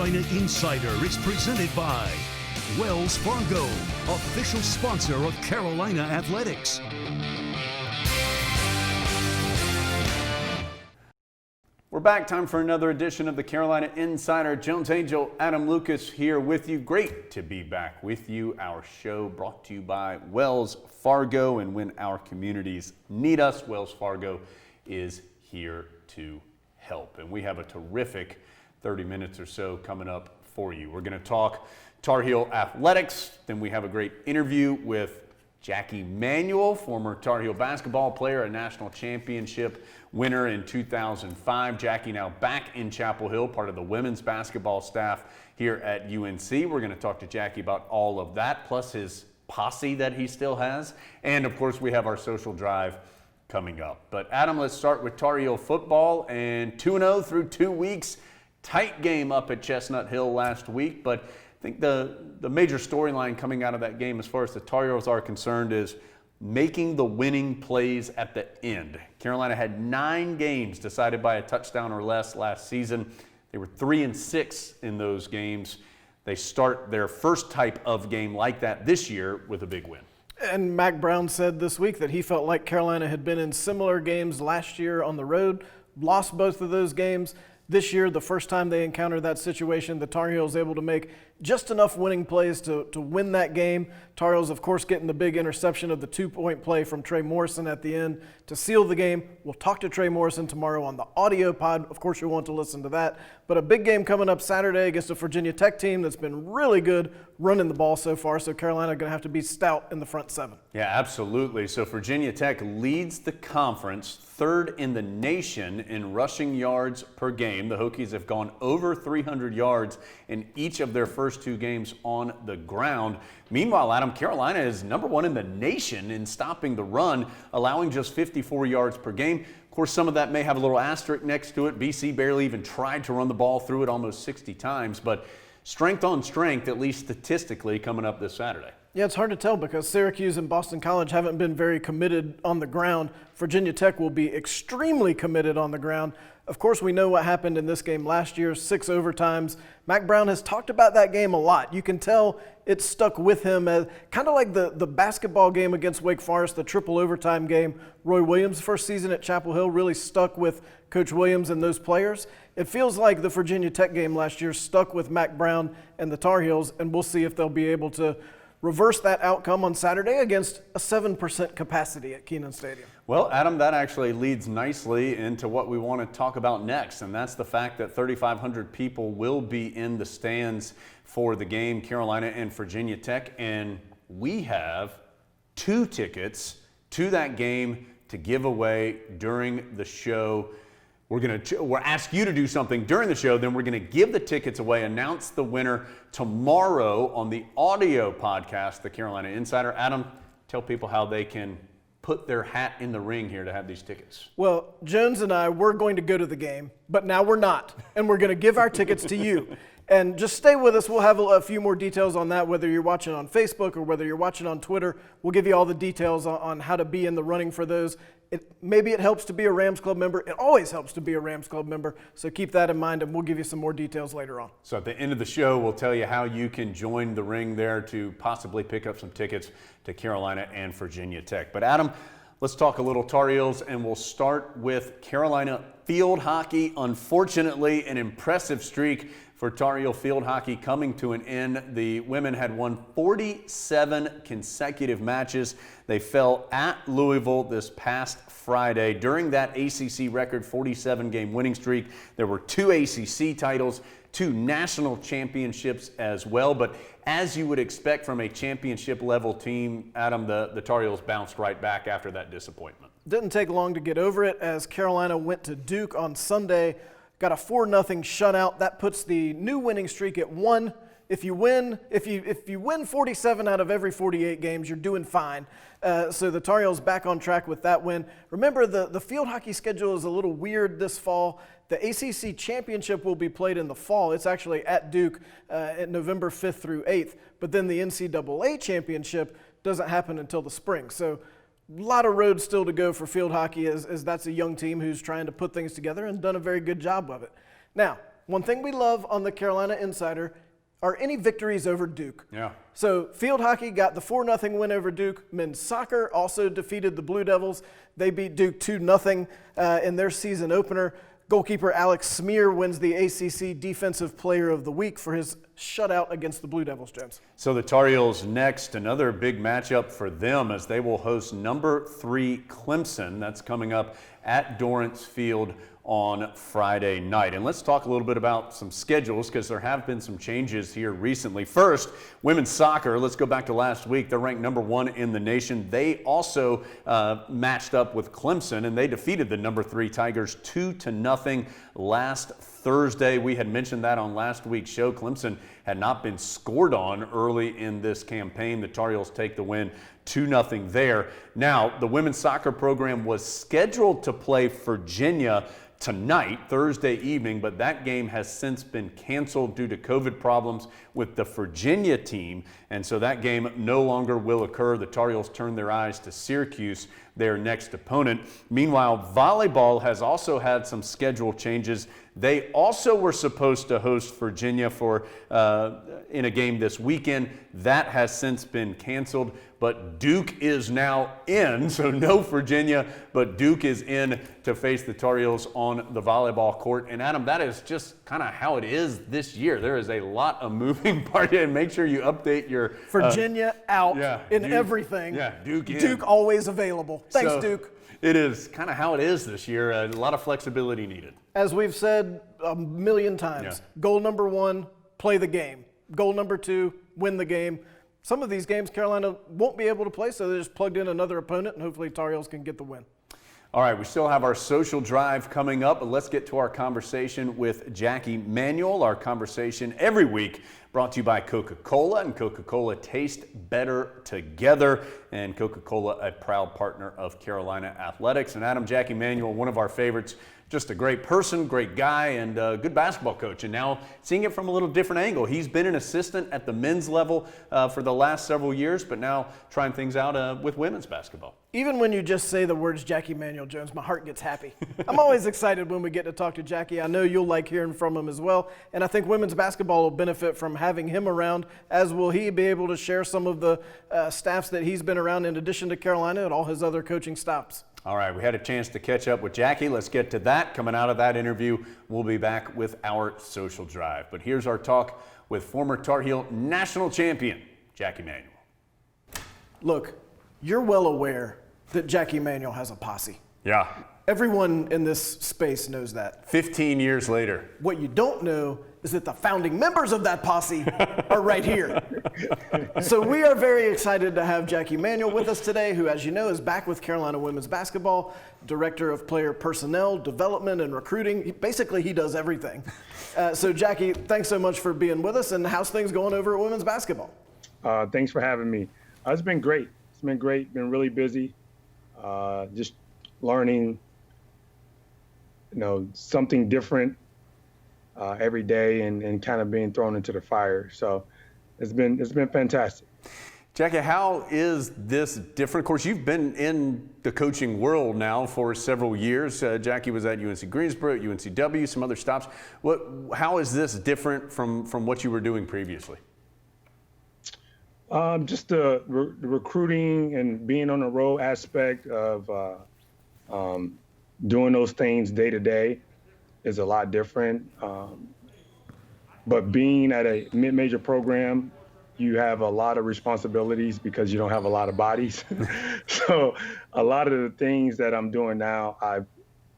Carolina Insider is presented by Wells Fargo, official sponsor of Carolina Athletics. We're back. Time for another edition of the Carolina Insider. Jones Angell, Adam Lucas here with you. Great to be back with you. Our show brought to you by Wells Fargo. And when our communities need us, Wells Fargo is here to help. And we have a terrific 30 minutes or so coming up for you. We're going to talk Tar Heel athletics. Then we have a great interview with Jackie Manuel, former Tar Heel basketball player, a national championship winner in 2005. Jackie now back in Chapel Hill, part of the women's basketball staff here at UNC. We're going to talk to Jackie about all of that, plus his posse that he still has. And of course, we have our social drive coming up. But Adam, let's start with Tar Heel football, and 2-0 through 2 weeks. Tight game up at Chestnut Hill last week, but I think the major storyline coming out of that game as far as the Tar Heels are concerned is making the winning plays at the end. Carolina had 9 games decided by a touchdown or less last season. They were 3-6 in those games. They start their first type of game like that this year with a big win. And Mack Brown said this week that he felt like Carolina had been in similar games last year on the road, lost both of those games. This year, the first time they encountered that situation, the Tar Heels able to make just enough winning plays to win that game. Tar Heels, of course, getting the big interception of the 2-point play from Trey Morrison at the end to seal the game. We'll talk to Trey Morrison tomorrow on the audio pod. Of course, you'll want to listen to that. But a big game coming up Saturday against a Virginia Tech team that's been really good running the ball so far. So Carolina going to have to be stout in the front 7. Yeah, absolutely. So Virginia Tech leads the conference, 3rd in the nation in rushing yards per game. The Hokies have gone over 300 yards in each of their first 2 games on the ground. Meanwhile, Adam, Carolina is number 1 in the nation in stopping the run, allowing just 54 yards per game. Of course, some of that may have a little asterisk next to it. BC barely even tried to run the ball through it almost 60 times, but strength on strength, at least statistically, coming up this Saturday. Yeah, it's hard to tell because Syracuse and Boston College haven't been very committed on the ground. Virginia Tech will be extremely committed on the ground. Of course, we know what happened in this game last year, 6 overtimes. Mack Brown has talked about that game a lot. You can tell it stuck with him as kind of like the basketball game against Wake Forest, the triple overtime game. Roy Williams' first season at Chapel Hill really stuck with Coach Williams and those players. It feels like the Virginia Tech game last year stuck with Mack Brown and the Tar Heels, and we'll see if they'll be able to reverse that outcome on Saturday against a 7% capacity at Kenan Stadium. Well, Adam, that actually leads nicely into what we want to talk about next, and that's the fact that 3,500 people will be in the stands for the game, Carolina and Virginia Tech, and we have 2 tickets to that game to give away during the show. We'll ask you to do something during the show, then we're going to give the tickets away, announce the winner tomorrow on the audio podcast, The Carolina Insider. Adam, tell people how they can put their hat in the ring here to have these tickets. Well, Jones and I were going to go to the game, but now we're not, and we're going to give our tickets to you. And just stay with us. We'll have a few more details on that, whether you're watching on Facebook or whether you're watching on Twitter. We'll give you all the details on how to be in the running for those. Maybe it helps to be a Rams Club member. It always helps to be a Rams Club member. So keep that in mind, and we'll give you some more details later on. So at the end of the show, we'll tell you how you can join the ring there to possibly pick up some tickets to Carolina and Virginia Tech. But Adam, let's talk a little Tar Heels, and we'll start with Carolina field hockey. Unfortunately, an impressive streak for Tar Heel field hockey coming to an end. The women had won 47 consecutive matches. They fell at Louisville this past Friday. During that ACC record 47-game winning streak, there were 2 ACC titles, 2 national championships as well. But as you would expect from a championship-level team, Adam, the Tar Heels bounced right back after that disappointment. Didn't take long to get over it as Carolina went to Duke on Sunday. Got a 4-0 shutout. That puts the new winning streak at 1. If you win 47 out of every 48 games, you're doing fine. So the Tar Heels back on track with that win. Remember, the field hockey schedule is a little weird this fall. The ACC championship will be played in the fall. It's actually at Duke at November 5th through 8th. But then the NCAA championship doesn't happen until the spring. So a lot of road still to go for field hockey as that's a young team who's trying to put things together and done a very good job of it. Now, one thing we love on the Carolina Insider are any victories over Duke. Yeah. So field hockey got the 4-0 win over Duke. Men's soccer also defeated the Blue Devils. They beat Duke 2-0 in their season opener. Goalkeeper Alex Smear wins the ACC Defensive Player of the Week for his shutout against the Blue Devils, James. So the Tar Heels next, another big matchup for them as they will host number 3 Clemson. That's coming up at Dorrance Field on Friday night. And let's talk a little bit about some schedules because there have been some changes here recently. First, women's soccer. Let's go back to last week. They're ranked number 1 in the nation. They also matched up with Clemson and they defeated the number 3 Tigers 2-0 last Thursday. We had mentioned that on last week's show. Clemson had not been scored on early in this campaign. The Tar Heels take the win 2-0 there. Now, the women's soccer program was scheduled to play Virginia tonight, Thursday evening, but that game has since been canceled due to COVID problems with the Virginia team, and so that game no longer will occur. The Tar Heels turn their eyes to Syracuse, their next opponent. Meanwhile, volleyball has also had some schedule changes. They also were supposed to host Virginia for in a game this weekend. That has since been canceled, but Duke is now in, so no Virginia, but Duke is in to face the Tar Heels on the volleyball court. And Adam, that is just kind of how it is this year. There is a lot of moving parts, and make sure you update your Virginia out in Duke, everything. Yeah, Duke in. Duke always available. Thanks, So, Duke. It is kind of how it is this year. A lot of flexibility needed. As we've said a million times, goal number 1, play the game. Goal number 2, win the game. Some of these games Carolina won't be able to play, so they just plugged in another opponent, and hopefully Tar Heels can get the win. All right, we still have our social drive coming up, but let's get to our conversation with Jackie Manuel. Our conversation every week brought to you by Coca-Cola, and Coca-Cola taste better together. And Coca-Cola, a proud partner of Carolina Athletics. And Adam, Jackie Manuel, one of our favorites, just a great person, great guy, and a good basketball coach. And now seeing it from a little different angle. He's been an assistant at the men's level for the last several years, but now trying things out with women's basketball. Even when you just say the words Jackie Manuel Jones, my heart gets happy. I'm always excited when we get to talk to Jackie. I know you'll like hearing from him as well. And I think women's basketball will benefit from having him around, as will he be able to share some of the staffs that he's been around in addition to Carolina and all his other coaching stops. All right, we had a chance to catch up with Jackie. Let's get to that. Coming out of that interview, we'll be back with our social drive. But here's our talk with former Tar Heel national champion, Jackie Manuel. Look, you're well aware that Jackie Manuel has a posse. Yeah. Everyone in this space knows that. 15 years later. What you don't know is that the founding members of that posse are right here. So we are very excited to have Jackie Manuel with us today, who, as you know, is back with Carolina women's basketball, director of player personnel, development, and recruiting. Basically, he does everything. So Jackie, thanks so much for being with us, and how's things going over at women's basketball? Thanks for having me. It's been great. It's been great. Been really busy. Just learning, something different every day, and kind of being thrown into the fire. So it's been fantastic. Jackie, how is this different? Of course, you've been in the coaching world now for several years. Jackie was at UNC Greensboro, UNCW, some other stops. How is this different from what you were doing previously? Just the recruiting and being on the road aspect of doing those things day to day is a lot different. But being at a mid-major program, you have a lot of responsibilities because you don't have a lot of bodies. So a lot of the things that I'm doing now, I've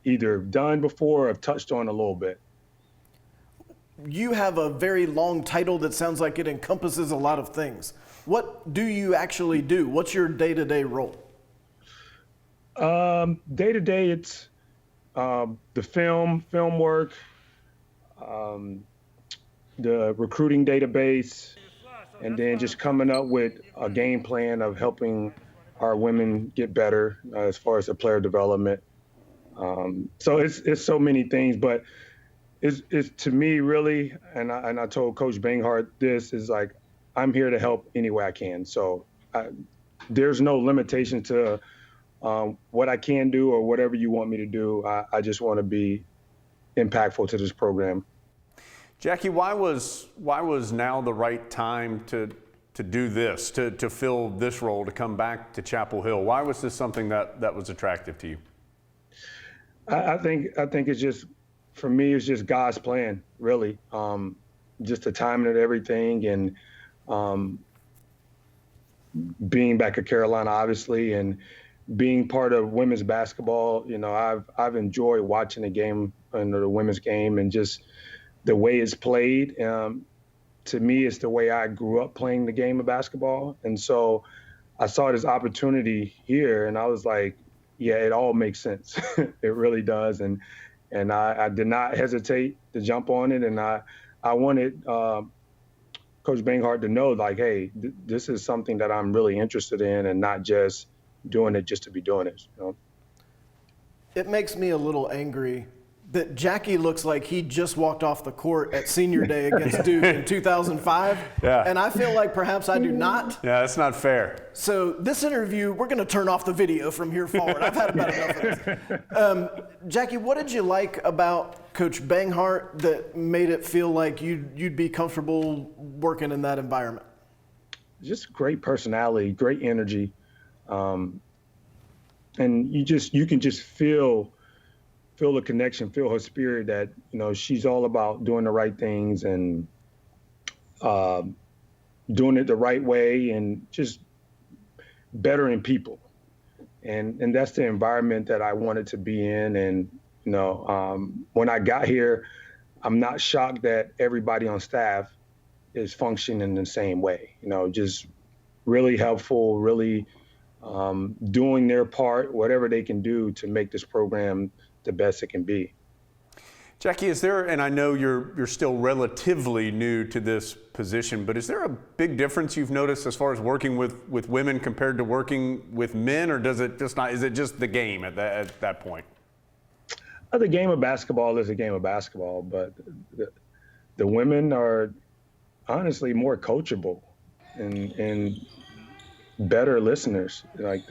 either done before or have touched on a little bit. You have a very long title that sounds like it encompasses a lot of things. What do you actually do? What's your day-to-day role? Day-to-day, it's the film work, the recruiting database, and then just coming up with a game plan of helping our women get better as far as the player development. So it's so many things, but it's to me really, and I told Coach Banghart this, is like, I'm here to help any way I can. So there's no limitation to what I can do or whatever you want me to do. I just want to be impactful to this program. Jackie, why was now the right time to do this, to fill this role, to come back to Chapel Hill? Why was this something that was attractive to you? I think it's just, for me, it's just God's plan, really. Just the timing of everything, and being back at Carolina, obviously, and being part of women's basketball. You know, I've enjoyed watching the game, the women's game, and just the way it's played. To me, it's the way I grew up playing the game of basketball. And so I saw this opportunity here, and I was like, yeah, it all makes sense. It really does. And I did not hesitate to jump on it. And I wanted Coach Banghart to know, like, hey, this is something that I'm really interested in, and not just doing it just to be doing it. You know? It makes me a little angry that Jackie looks like he just walked off the court at senior day against Duke in 2005. Yeah. And I feel like perhaps I do not. Yeah, that's not fair. So this interview, we're going to turn off the video from here forward. I've had about enough of this. Jackie, what did you like about Coach Banghart that made it feel like you'd be comfortable working in that environment? Just great personality, great energy. And you can just feel the connection, feel her spirit, that, you know, she's all about doing the right things and doing it the right way, and just bettering people. And that's the environment that I wanted to be in. And, you know, when I got here, I'm not shocked that everybody on staff is functioning the same way. You know, just really helpful, really doing their part, whatever they can do to make this program the best it can be. Jackie, is there, and I know you're still relatively new to this position, but is there a big difference you've noticed as far as working with women compared to working with men, or does it just not, is it just the game at that point? The game of basketball is a game of basketball, but the women are honestly more coachable and better listeners. Like,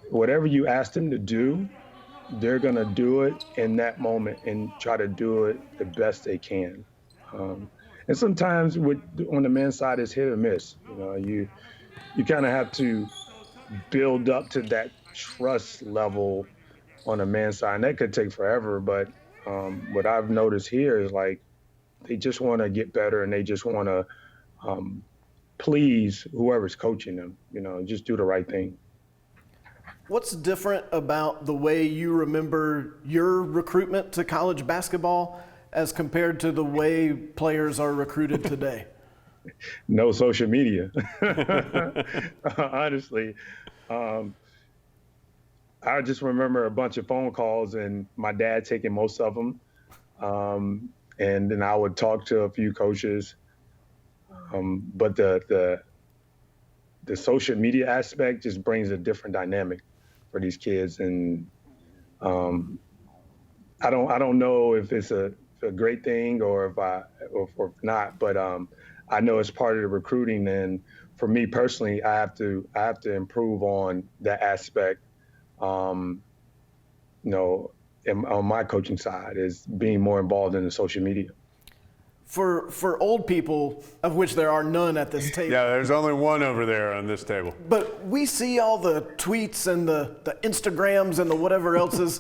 whatever you ask them to do, they're going to do it in that moment and try to do it the best they can. And sometimes on the men's side, it's hit or miss. You know, you kind of have to build up to that trust level on the men's side. And that could take forever, but what I've noticed here is, like, they just want to get better, and they just want to please whoever's coaching them, you know, just do the right thing. What's different about the way you remember your recruitment to college basketball as compared to the way players are recruited today? No social media. Honestly, I just remember a bunch of phone calls and my dad taking most of them. And then I would talk to a few coaches. But the social media aspect just brings a different dynamic for these kids. And I don't know if it's a great thing or if not, but I know it's part of the recruiting. And for me personally, I have to improve on that aspect. You know, on my coaching side, is being more involved in the social media. For old people, of which there are none at this table. Yeah, there's only one over there on this table. But we see all the tweets and the Instagrams and the whatever else is.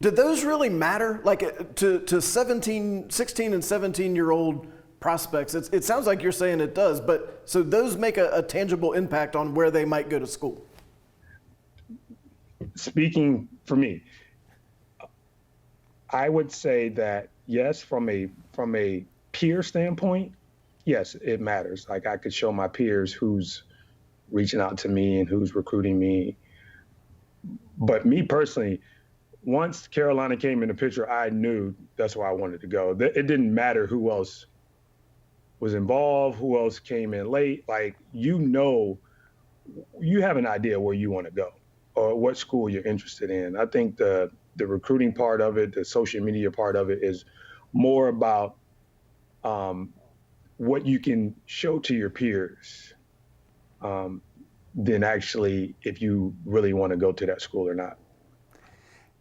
Do those really matter? Like to 16 and 17-year-old prospects, it sounds like you're saying it does, but so those make a tangible impact on where they might go to school. Speaking for me, I would say that yes, from a peer standpoint, yes, it matters. Like, I could show my peers who's reaching out to me and who's recruiting me. But me personally, once Carolina came in the picture, I knew that's where I wanted to go. It didn't matter who else was involved, who else came in late. Like, you know, you have an idea where you want to go or what school you're interested in. I think the recruiting part of it, the social media part of it, is more about what you can show to your peers than actually if you really want to go to that school or not.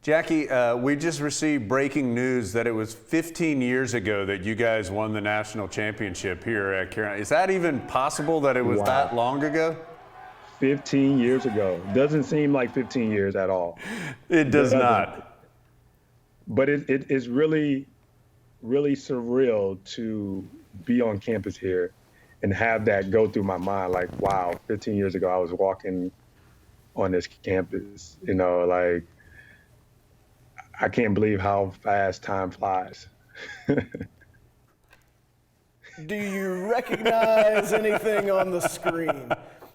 Jackie, we just received breaking news that it was 15 years ago that you guys won the national championship here at Carolina. Is that even possible that it was that long ago? 15 years ago. Doesn't seem like 15 years at all. It does not. But it is really, really surreal to be on campus here and have that go through my mind. Like, wow, 15 years ago I was walking on this campus, like, I can't believe how fast time flies. Do you recognize anything on the screen?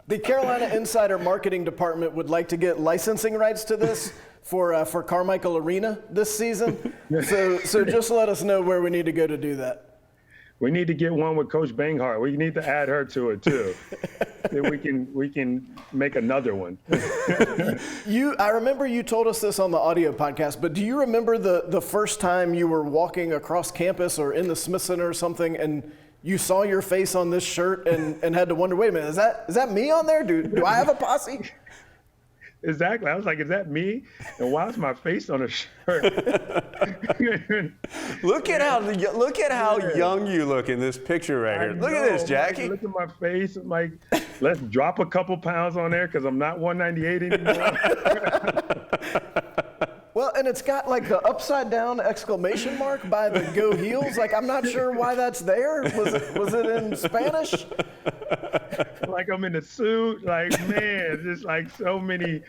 The Carolina Insider Marketing Department would like to get licensing rights to this for Carmichael Arena this season. So just let us know where we need to go to do that. We need to get one with Coach Banghart. We need to add her to it too. Then we can make another one. I remember you told us this on the audio podcast, but do you remember the first time you were walking across campus or in the Smith Center or something and you saw your face on this shirt and had to wonder, wait a minute, is that me on there? Do I have a posse? Exactly. I was like, is that me? And why is my face on a shirt? Look at how young you look in this picture right here. Look at this, Jackie. Look at my face. I'm like, let's drop a couple pounds on there because I'm not 198 anymore. Well, and it's got like the upside down exclamation mark by the Go Heels. Like, I'm not sure why that's there. Was it in Spanish? Like I'm in a suit. Like, man, just like so many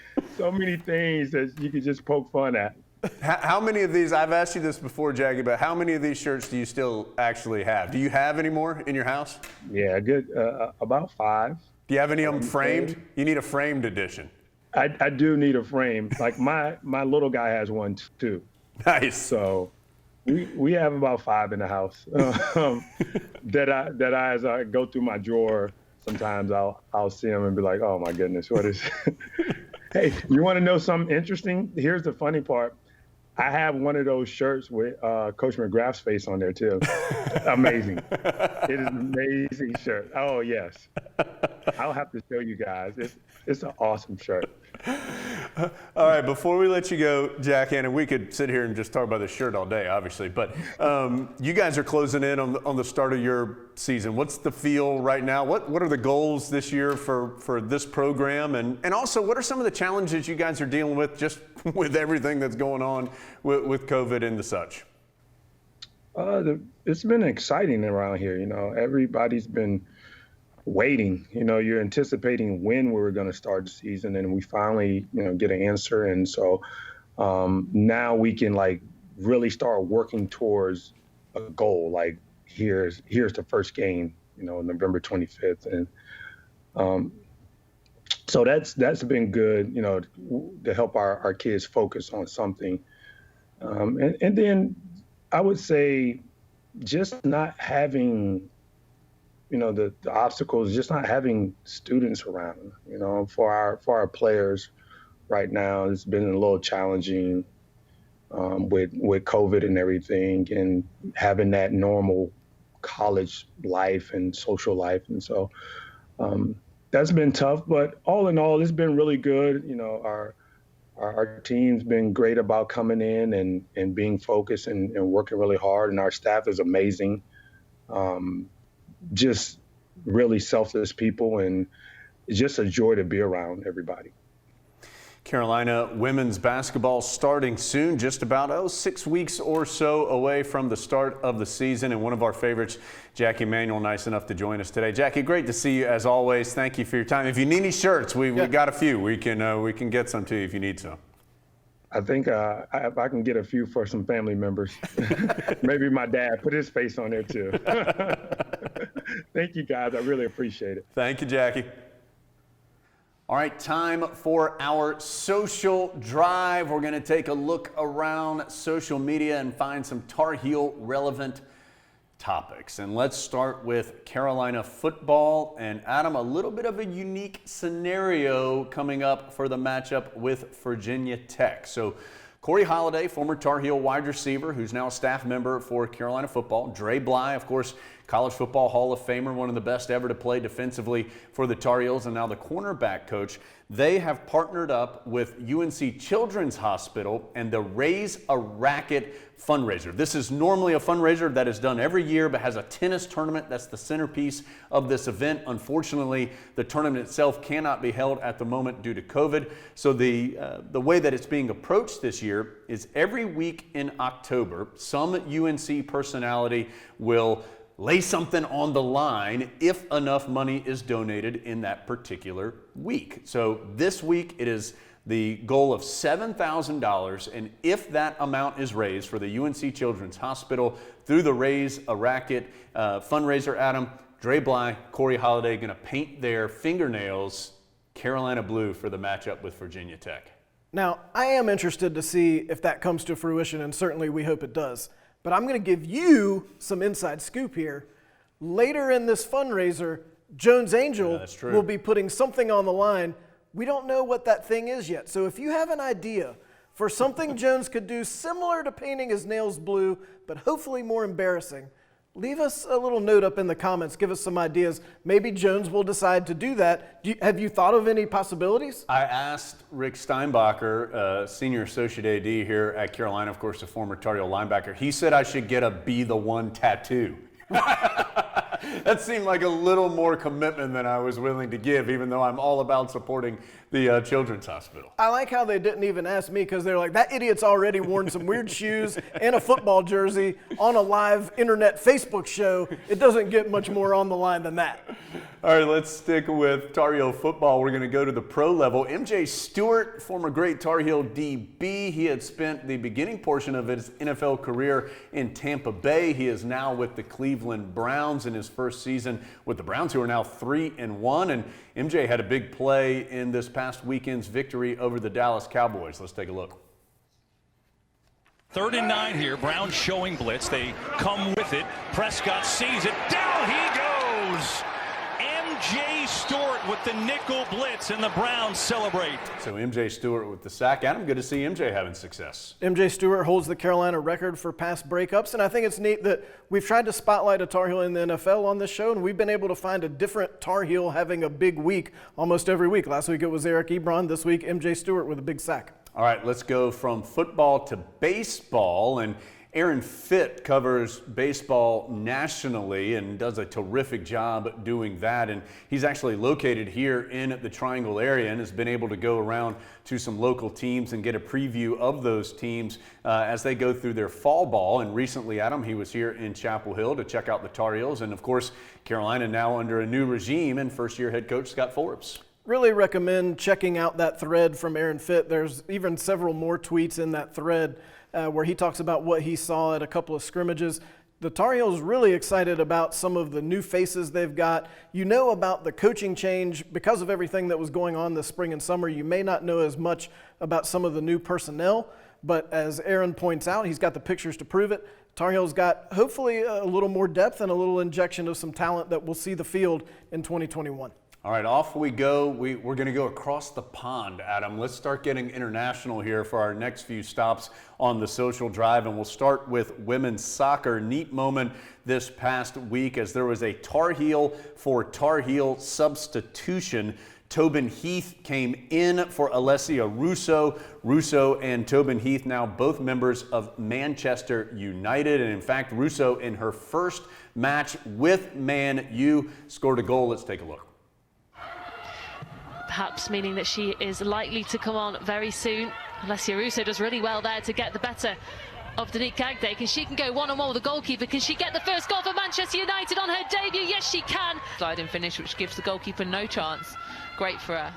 things that you could just poke fun at. How many of these, I've asked you this before, Jackie, but how many of these shirts do you still actually have? Do you have any more in your house? Yeah, good. About 5. Do you have any of them framed? You need a framed edition. I do need a frame. Like my little guy has one too. Nice. So we have about 5 in the house. That I as I go through my drawer, sometimes I'll see them and be like, oh my goodness, what is? Hey, you want to know something interesting? Here's the funny part. I have one of those shirts with Coach McGrath's face on there too. Amazing. It is an amazing shirt. Oh yes. I'll have to show you guys. It's an awesome shirt. All right, before we let you go, Jackie, and we could sit here and just talk about this shirt all day, obviously, but you guys are closing in on the start of your season. What's the feel right now? What are the goals this year for this program? And also, what are some of the challenges you guys are dealing with just with everything that's going on with COVID and the such? It's been exciting around here. Everybody's been waiting. You're anticipating when we were going to start the season, and we finally, get an answer. And so now we can really start working towards a goal. Like here's the first game, November 25th, and so that's been good, to help our kids focus on something. And then I would say just not having the obstacles, just not having students around, for our players right now. It's been a little challenging with COVID and everything, and having that normal college life and social life. And so that's been tough, but all in all, it's been really good. Our team's been great about coming in and being focused and working really hard, and our staff is amazing. Just really selfless people, and it's just a joy to be around everybody. Carolina women's basketball starting soon, just about 6 weeks or so away from the start of the season. And one of our favorites, Jackie Manuel, nice enough to join us today. Jackie, great to see you as always. Thank you for your time. If you need any shirts, we got a few. We can get some to you if you need some. I think if I can get a few for some family members, maybe my dad, put his face on there too. Thank you, guys. I really appreciate it. Thank you, Jackie. All right, time for our social drive. We're going to take a look around social media and find some Tar Heel relevant topics. And let's start with Carolina football. And Adam, a little bit of a unique scenario coming up for the matchup with Virginia Tech. So Corey Holiday, former Tar Heel wide receiver, who's now a staff member for Carolina football. Dre Bly, of course, college football Hall of Famer, one of the best ever to play defensively for the Tar Heels, and now the cornerback coach. They have partnered up with UNC Children's Hospital and the Raise a Racket fundraiser. This is normally a fundraiser that is done every year, but has a tennis tournament that's the centerpiece of this event. Unfortunately, the tournament itself cannot be held at the moment due to COVID. So the way that it's being approached this year is every week in October, some UNC personality will lay something on the line if enough money is donated in that particular week. So this week it is the goal of $7,000, and if that amount is raised for the UNC Children's Hospital through the Raise a Racket fundraiser, Adam, Dre Bly, Corey Holiday going to paint their fingernails Carolina blue for the matchup with Virginia Tech. Now, I am interested to see if that comes to fruition, and certainly we hope it does. But I'm going to give you some inside scoop here. Later in this fundraiser, Jones Angell will be putting something on the line. We don't know what that thing is yet. So if you have an idea for something Jones could do similar to painting his nails blue, but hopefully more embarrassing, leave us a little note up in the comments. Give us some ideas. Maybe Jones will decide to do that. Have you thought of any possibilities? I asked Rick Steinbacher, Senior Associate AD here at Carolina, of course, a former Tar Heel linebacker. He said I should get a Be the One tattoo. That seemed like a little more commitment than I was willing to give, even though I'm all about supporting the Children's Hospital. I like how they didn't even ask me, because they're like, that idiot's already worn some weird shoes and a football jersey on a live internet Facebook show. It doesn't get much more on the line than that. All right, let's stick with Tar Heel football. We're going to go to the pro level. MJ Stewart, former great Tar Heel DB. He had spent the beginning portion of his NFL career in Tampa Bay. He is now with the Cleveland Browns in his first season with the Browns, who are now 3-1. And MJ had a big play in this past weekend's victory over the Dallas Cowboys. Let's take a look. 3rd and 9 here. Browns showing blitz. They come with it. Prescott sees it. Down he goes. MJ Stewart with the nickel blitz, and the Browns celebrate. So MJ Stewart with the sack. Adam, good to see MJ having success. MJ Stewart holds the Carolina record for pass breakups, and I think it's neat that we've tried to spotlight a Tar Heel in the NFL on this show, and we've been able to find a different Tar Heel having a big week almost every week. Last week it was Eric Ebron. This week, MJ Stewart with a big sack. All right, let's go from football to baseball. And Aaron Fitt covers baseball nationally and does a terrific job doing that. And he's actually located here in the Triangle area and has been able to go around to some local teams and get a preview of those teams as they go through their fall ball. And recently, Adam, he was here in Chapel Hill to check out the Tar Heels. And of course, Carolina now under a new regime and first-year head coach Scott Forbes. Really recommend checking out that thread from Aaron Fitt. There's even several more tweets in that thread where he talks about what he saw at a couple of scrimmages. The Tar Heels really excited about some of the new faces they've got. You know about the coaching change because of everything that was going on this spring and summer. You may not know as much about some of the new personnel, but as Aaron points out, he's got the pictures to prove it. Tar Heels got hopefully a little more depth and a little injection of some talent that will see the field in 2021. All right, off we go. We're going to go across the pond, Adam. Let's start getting international here for our next few stops on the social drive, and we'll start with women's soccer. Neat moment this past week as there was a Tar Heel for Tar Heel substitution. Tobin Heath came in for Alessia Russo. Russo and Tobin Heath now both members of Manchester United. And in fact, Russo in her first match with Man U scored a goal. Let's take a look. Perhaps meaning that she is likely to come on very soon. Alessia Russo does really well there to get the better of Danique Gagde. Can she go one-on-one with the goalkeeper? Can she get the first goal for Manchester United on her debut? Yes, she can. Sliding finish, which gives the goalkeeper no chance. Great for her.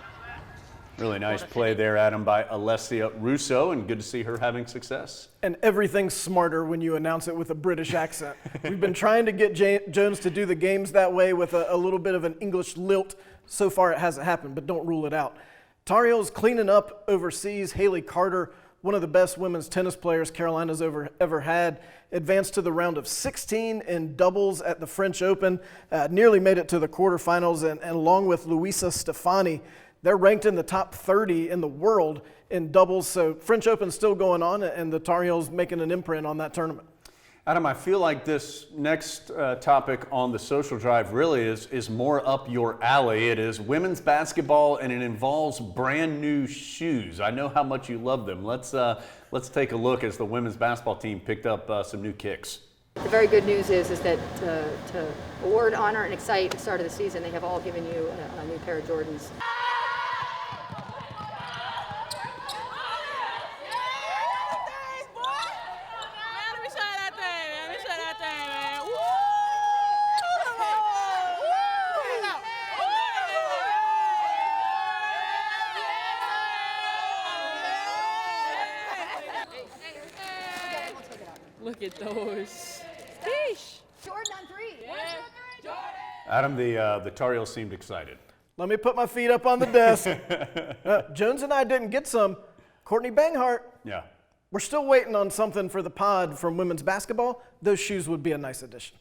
Really nice play there, Adam, by Alessia Russo, and good to see her having success. And everything's smarter when you announce it with a British accent. We've been trying to get Jones to do the games that way with a little bit of an English lilt. So far it hasn't happened, but don't rule it out. Tar Heels cleaning up overseas. Haley Carter, one of the best women's tennis players Carolina's ever had, advanced to the round of 16 in doubles at the French Open, nearly made it to the quarterfinals, and along with Luisa Stefani, they're ranked in the top 30 in the world in doubles. So French Open's still going on, and the Tar Heels making an imprint on that tournament. Adam, I feel like this next topic on the social drive really is more up your alley. It is women's basketball, and it involves brand new shoes. I know how much you love them. Let's take a look as the women's basketball team picked up some new kicks. The very good news is that to award, honor, and excite the start of the season, they have all given you a new pair of Jordans. Look at those. Sheesh. Jordan on 3. Yeah. Adam, the Tar Heels seemed excited. Let me put my feet up on the desk. Jones and I didn't get some. Courtney Banghart. Yeah. We're still waiting on something for the pod from women's basketball. Those shoes would be a nice addition.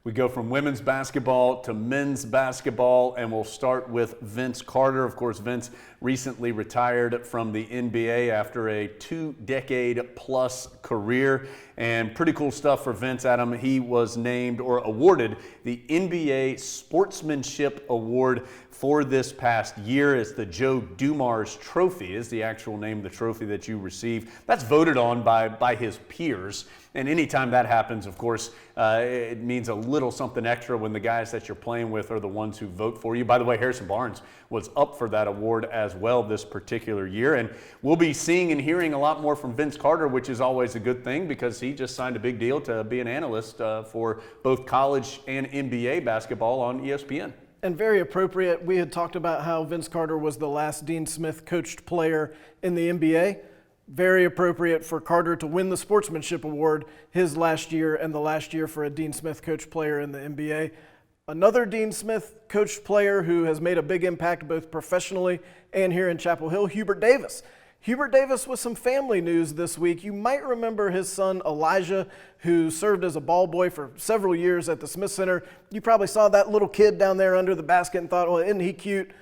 We go from women's basketball to men's basketball, and we'll start with Vince Carter. Of course, Vince recently retired from the NBA after a 2-decade-plus career, and pretty cool stuff for Vince, Adam. He was named or awarded the NBA Sportsmanship Award for this past year. It's the Joe Dumars Trophy is the actual name of the trophy that you receive. That's voted on by his peers. And anytime that happens, of course, it means a little something extra when the guys that you're playing with are the ones who vote for you. By the way, Harrison Barnes was up for that award as well this particular year. And we'll be seeing and hearing a lot more from Vince Carter, which is always a good thing because he just signed a big deal to be an analyst for both college and NBA basketball on ESPN. And very appropriate. We had talked about how Vince Carter was the last Dean Smith coached player in the NBA. Very appropriate for Carter to win the Sportsmanship Award his last year and the last year for a Dean Smith coached player in the NBA. Another Dean Smith coached player who has made a big impact both professionally and here in Chapel Hill, Hubert Davis. Hubert Davis with some family news this week. You might remember his son Elijah, who served as a ball boy for several years at the Smith Center. You probably saw that little kid down there under the basket and thought, well, isn't he cute?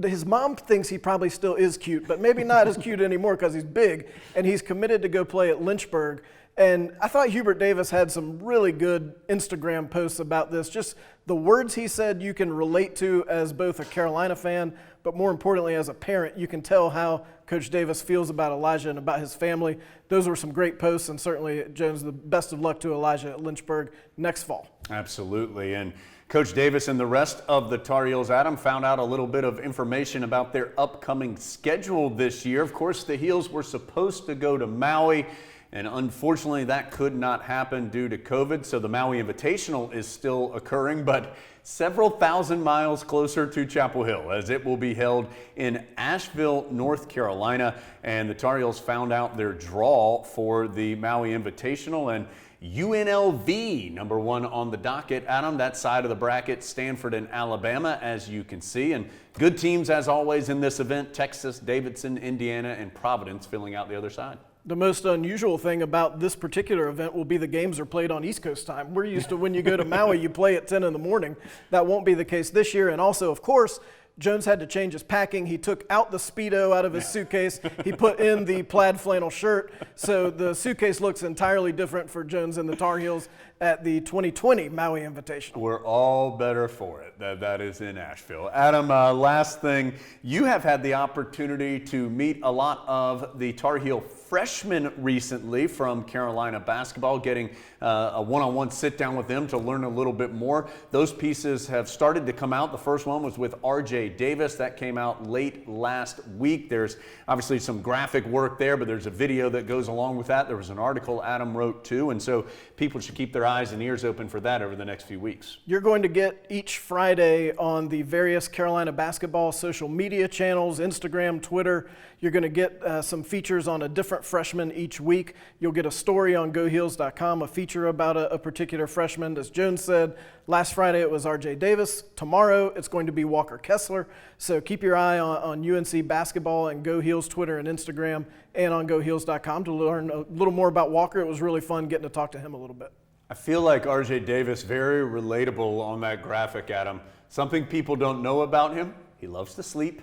His mom thinks he probably still is cute, but maybe not as cute anymore because he's big, and he's committed to go play at Lynchburg. And I thought Hubert Davis had some really good Instagram posts about this, just the words he said you can relate to as both a Carolina fan, but more importantly as a parent. You can tell how Coach Davis feels about Elijah and about his family. Those were some great posts, and certainly, Jones, the best of luck to Elijah at Lynchburg next fall. Absolutely. And Coach Davis and the rest of the Tar Heels, Adam, found out a little bit of information about their upcoming schedule this year. Of course, the Heels were supposed to go to Maui, and unfortunately that could not happen due to COVID, so the Maui Invitational is still occurring, but several thousand miles closer to Chapel Hill, as it will be held in Asheville, North Carolina. And the Tar Heels found out their draw for the Maui Invitational, and UNLV, number one on the docket. Adam, that side of the bracket, Stanford and Alabama, as you can see. And good teams, as always, in this event, Texas, Davidson, Indiana, and Providence filling out the other side. The most unusual thing about this particular event will be the games are played on East Coast time. We're used to when you go to Maui, you play at 10 in the morning. That won't be the case this year. And also, of course, Jones had to change his packing. He took out the Speedo out of his suitcase. He put in the plaid flannel shirt. So the suitcase looks entirely different for Jones and the Tar Heels at the 2020 Maui Invitational. We're all better for it. That is in Asheville. Adam, last thing, you have had the opportunity to meet a lot of the Tar Heel freshmen recently from Carolina basketball, getting a one-on-one sit-down with them to learn a little bit more. Those pieces have started to come out. The first one was with RJ Davis. That came out late last week. There's obviously some graphic work there, but there's a video that goes along with that. There was an article Adam wrote too, and so people should keep their eyes and ears open for that over the next few weeks. You're going to get each Friday on the various Carolina basketball social media channels, Instagram, Twitter. You're going to get some features on a different freshman each week. You'll get a story on GoHeels.com, a feature about a particular freshman. As Jones said, last Friday it was RJ Davis. Tomorrow it's going to be Walker Kessler. So keep your eye on UNC basketball and Go Heels Twitter and Instagram, and on GoHeels.com to learn a little more about Walker. It was really fun getting to talk to him a little bit. I feel like RJ Davis, very relatable on that graphic, Adam. Something people don't know about him, he loves to sleep,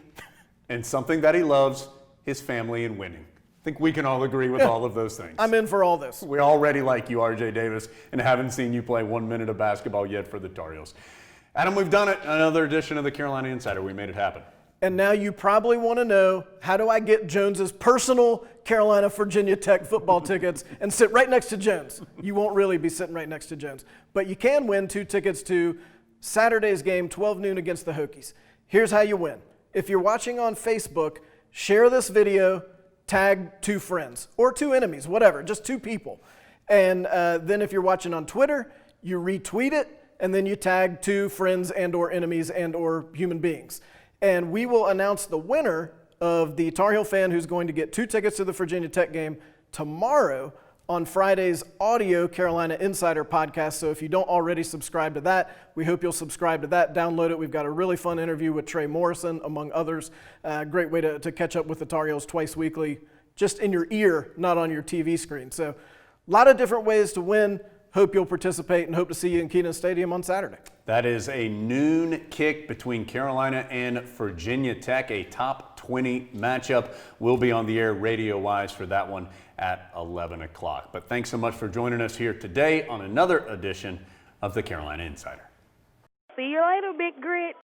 and something that he loves, his family and winning. think we can all agree with all of those things. I'm in for all this. We already like you, RJ Davis, and haven't seen you play 1 minute of basketball yet for the Tar Heels. Adam, we've done it. Another edition of the Carolina Insider. We made it happen. And now you probably want to know, how do I get Jones's personal Carolina Virginia Tech football tickets and sit right next to Jones? You won't really be sitting right next to Jones. But you can win 2 tickets to Saturday's game, 12 noon against the Hokies. Here's how you win. If you're watching on Facebook, share this video, tag 2 friends or 2 enemies, whatever, just 2 people. And then if you're watching on Twitter, you retweet it, and then you tag 2 friends and or enemies and or human beings. And we will announce the winner of the Tar Heel fan who's going to get 2 tickets to the Virginia Tech game tomorrow on Friday's audio Carolina Insider podcast. So if you don't already subscribe to that, we hope you'll subscribe to that, download it. We've got a really fun interview with Trey Morrison, among others. Great way to catch up with the Tar Heels twice weekly, just in your ear, not on your TV screen. So a lot of different ways to win. Hope you'll participate and hope to see you in Kenan Stadium on Saturday. That is a noon kick between Carolina and Virginia Tech, a top 20 matchup. We'll be on the air radio-wise for that one at 11 o'clock. But thanks so much for joining us here today on another edition of the Carolina Insider. See you later, Big Grit.